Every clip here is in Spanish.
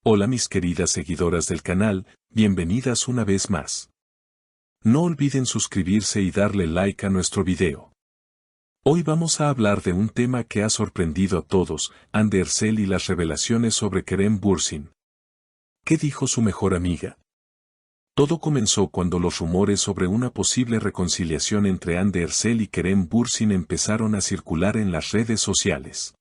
Hola mis queridas seguidoras del canal, bienvenidas una vez más. No olviden suscribirse y darle like a nuestro video. Hoy vamos a hablar de un tema que ha sorprendido a todos, Hande Erçel y las revelaciones sobre Kerem Bürsin. ¿Qué dijo su mejor amiga? Todo comenzó cuando los rumores sobre una posible reconciliación entre Hande Erçel y Kerem Bürsin empezaron a circular en las redes sociales.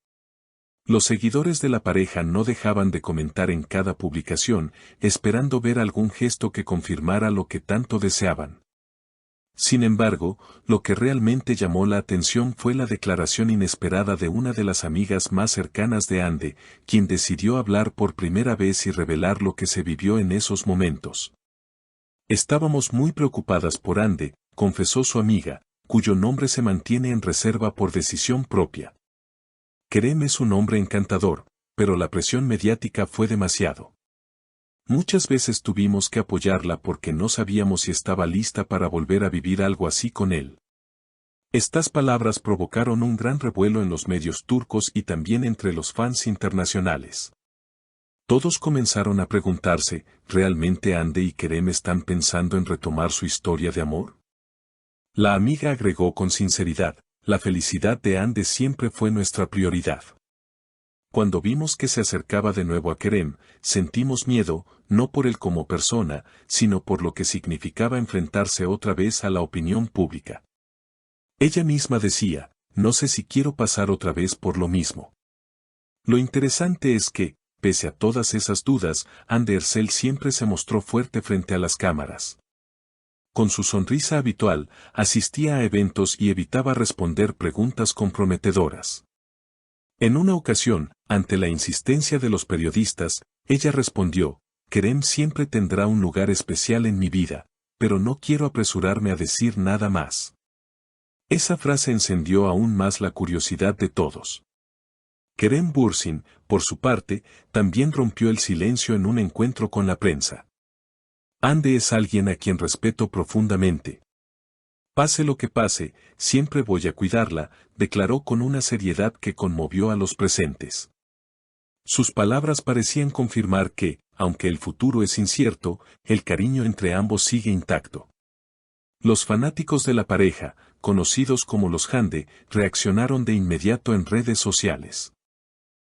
Los seguidores de la pareja no dejaban de comentar en cada publicación, esperando ver algún gesto que confirmara lo que tanto deseaban. Sin embargo, lo que realmente llamó la atención fue la declaración inesperada de una de las amigas más cercanas de Hande, quien decidió hablar por primera vez y revelar lo que se vivió en esos momentos. Estábamos muy preocupadas por Hande, confesó su amiga, cuyo nombre se mantiene en reserva por decisión propia. Kerem es un hombre encantador, pero la presión mediática fue demasiado. Muchas veces tuvimos que apoyarla porque no sabíamos si estaba lista para volver a vivir algo así con él. Estas palabras provocaron un gran revuelo en los medios turcos y también entre los fans internacionales. Todos comenzaron a preguntarse, ¿realmente Hande y Kerem están pensando en retomar su historia de amor? La amiga agregó con sinceridad, la felicidad de Hande siempre fue nuestra prioridad. Cuando vimos que se acercaba de nuevo a Kerem, sentimos miedo, no por él como persona, sino por lo que significaba enfrentarse otra vez a la opinión pública. Ella misma decía, no sé si quiero pasar otra vez por lo mismo. Lo interesante es que, pese a todas esas dudas, Hande Erçel siempre se mostró fuerte frente a las cámaras. Con su sonrisa habitual, asistía a eventos y evitaba responder preguntas comprometedoras. En una ocasión, ante la insistencia de los periodistas, ella respondió, Kerem siempre tendrá un lugar especial en mi vida, pero no quiero apresurarme a decir nada más. Esa frase encendió aún más la curiosidad de todos. Kerem Bürsin, por su parte, también rompió el silencio en un encuentro con la prensa. Hande es alguien a quien respeto profundamente. Pase lo que pase, siempre voy a cuidarla, declaró con una seriedad que conmovió a los presentes. Sus palabras parecían confirmar que, aunque el futuro es incierto, el cariño entre ambos sigue intacto. Los fanáticos de la pareja, conocidos como los Hande, reaccionaron de inmediato en redes sociales.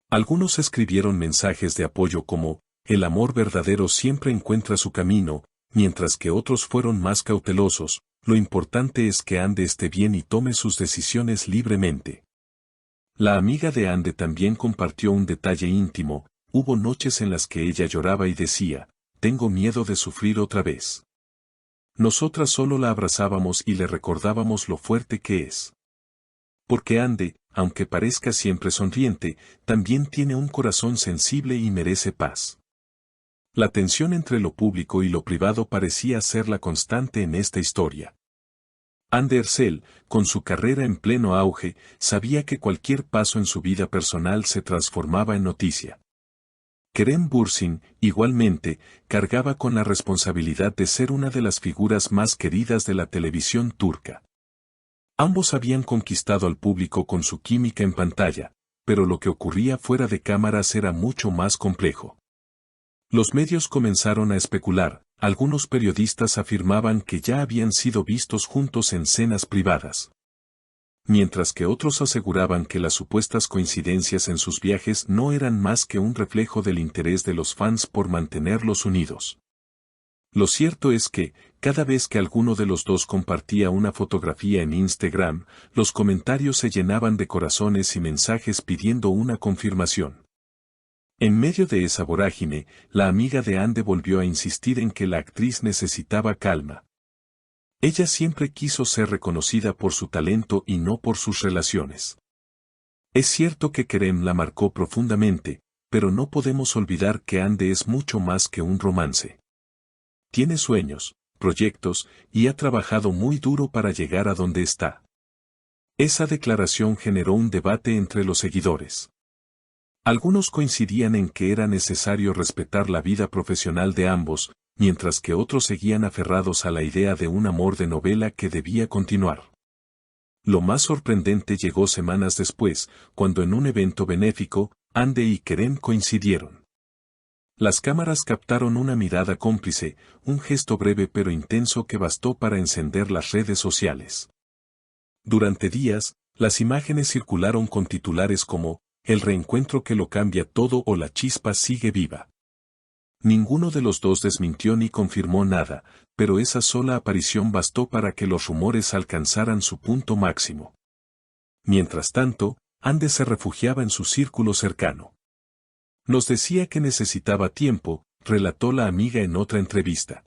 Algunos escribieron mensajes de apoyo como, el amor verdadero siempre encuentra su camino, mientras que otros fueron más cautelosos, lo importante es que Hande esté bien y tome sus decisiones libremente. La amiga de Hande también compartió un detalle íntimo, hubo noches en las que ella lloraba y decía, tengo miedo de sufrir otra vez. Nosotras solo la abrazábamos y le recordábamos lo fuerte que es. Porque Hande, aunque parezca siempre sonriente, también tiene un corazón sensible y merece paz. La tensión entre lo público y lo privado parecía ser la constante en esta historia. Hande Erçel, con su carrera en pleno auge, sabía que cualquier paso en su vida personal se transformaba en noticia. Kerem Bürsin, igualmente, cargaba con la responsabilidad de ser una de las figuras más queridas de la televisión turca. Ambos habían conquistado al público con su química en pantalla, pero lo que ocurría fuera de cámaras era mucho más complejo. Los medios comenzaron a especular, algunos periodistas afirmaban que ya habían sido vistos juntos en cenas privadas. Mientras que otros aseguraban que las supuestas coincidencias en sus viajes no eran más que un reflejo del interés de los fans por mantenerlos unidos. Lo cierto es que, cada vez que alguno de los dos compartía una fotografía en Instagram, los comentarios se llenaban de corazones y mensajes pidiendo una confirmación. En medio de esa vorágine, la amiga de Hande volvió a insistir en que la actriz necesitaba calma. Ella siempre quiso ser reconocida por su talento y no por sus relaciones. Es cierto que Kerem la marcó profundamente, pero no podemos olvidar que Hande es mucho más que un romance. Tiene sueños, proyectos, y ha trabajado muy duro para llegar a donde está. Esa declaración generó un debate entre los seguidores. Algunos coincidían en que era necesario respetar la vida profesional de ambos, mientras que otros seguían aferrados a la idea de un amor de novela que debía continuar. Lo más sorprendente llegó semanas después, cuando en un evento benéfico, Hande y Kerem coincidieron. Las cámaras captaron una mirada cómplice, un gesto breve pero intenso que bastó para encender las redes sociales. Durante días, las imágenes circularon con titulares como, "El reencuentro que lo cambia todo" o "La chispa sigue viva". Ninguno de los dos desmintió ni confirmó nada, pero esa sola aparición bastó para que los rumores alcanzaran su punto máximo. Mientras tanto, Ande se refugiaba en su círculo cercano. Nos decía que necesitaba tiempo, relató la amiga en otra entrevista.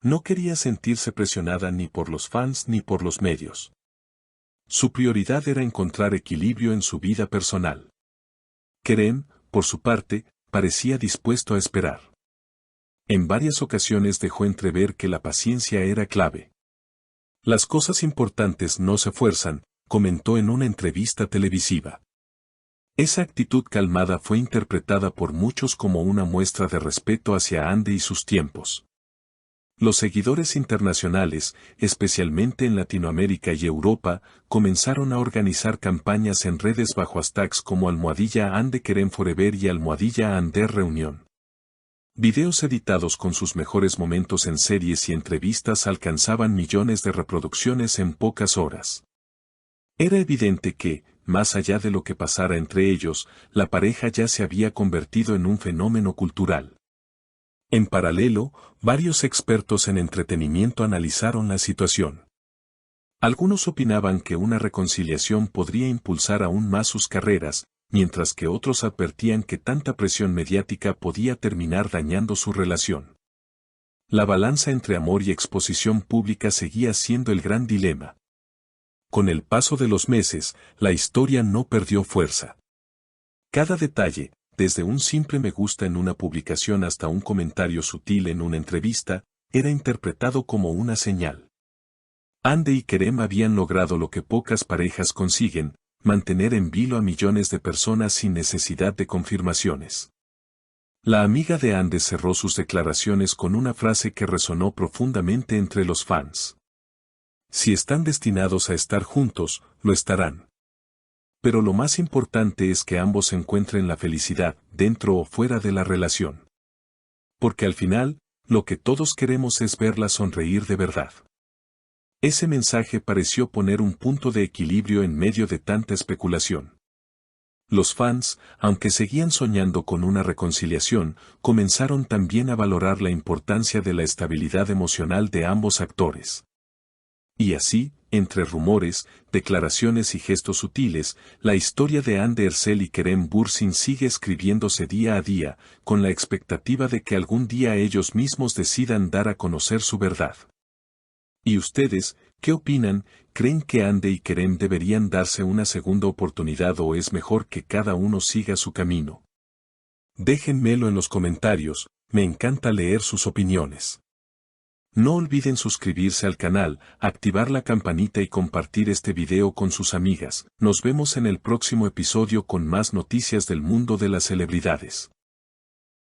No quería sentirse presionada ni por los fans ni por los medios. Su prioridad era encontrar equilibrio en su vida personal. Kerem, por su parte, parecía dispuesto a esperar. En varias ocasiones dejó entrever que la paciencia era clave. Las cosas importantes no se fuerzan, comentó en una entrevista televisiva. Esa actitud calmada fue interpretada por muchos como una muestra de respeto hacia Ande y sus tiempos. Los seguidores internacionales, especialmente en Latinoamérica y Europa, comenzaron a organizar campañas en redes bajo hashtags como #Ande Kerem Forever y #Ande Reunión. Videos editados con sus mejores momentos en series y entrevistas alcanzaban millones de reproducciones en pocas horas. Era evidente que, más allá de lo que pasara entre ellos, la pareja ya se había convertido en un fenómeno cultural. En paralelo, varios expertos en entretenimiento analizaron la situación. Algunos opinaban que una reconciliación podría impulsar aún más sus carreras, mientras que otros advertían que tanta presión mediática podía terminar dañando su relación. La balanza entre amor y exposición pública seguía siendo el gran dilema. Con el paso de los meses, la historia no perdió fuerza. Cada detalle, desde un simple me gusta en una publicación hasta un comentario sutil en una entrevista, era interpretado como una señal. Ande y Kerem habían logrado lo que pocas parejas consiguen, mantener en vilo a millones de personas sin necesidad de confirmaciones. La amiga de Ande cerró sus declaraciones con una frase que resonó profundamente entre los fans. Si están destinados a estar juntos, lo estarán. Pero lo más importante es que ambos encuentren la felicidad, dentro o fuera de la relación. Porque al final, lo que todos queremos es verla sonreír de verdad. Ese mensaje pareció poner un punto de equilibrio en medio de tanta especulación. Los fans, aunque seguían soñando con una reconciliación, comenzaron también a valorar la importancia de la estabilidad emocional de ambos actores. Y así, entre rumores, declaraciones y gestos sutiles, la historia de Ande Erçel y Kerem Bürsin sigue escribiéndose día a día, con la expectativa de que algún día ellos mismos decidan dar a conocer su verdad. ¿Y ustedes, qué opinan? ¿Creen que Ande y Kerem deberían darse una segunda oportunidad o es mejor que cada uno siga su camino? Déjenmelo en los comentarios, me encanta leer sus opiniones. No olviden suscribirse al canal, activar la campanita y compartir este video con sus amigas. Nos vemos en el próximo episodio con más noticias del mundo de las celebridades.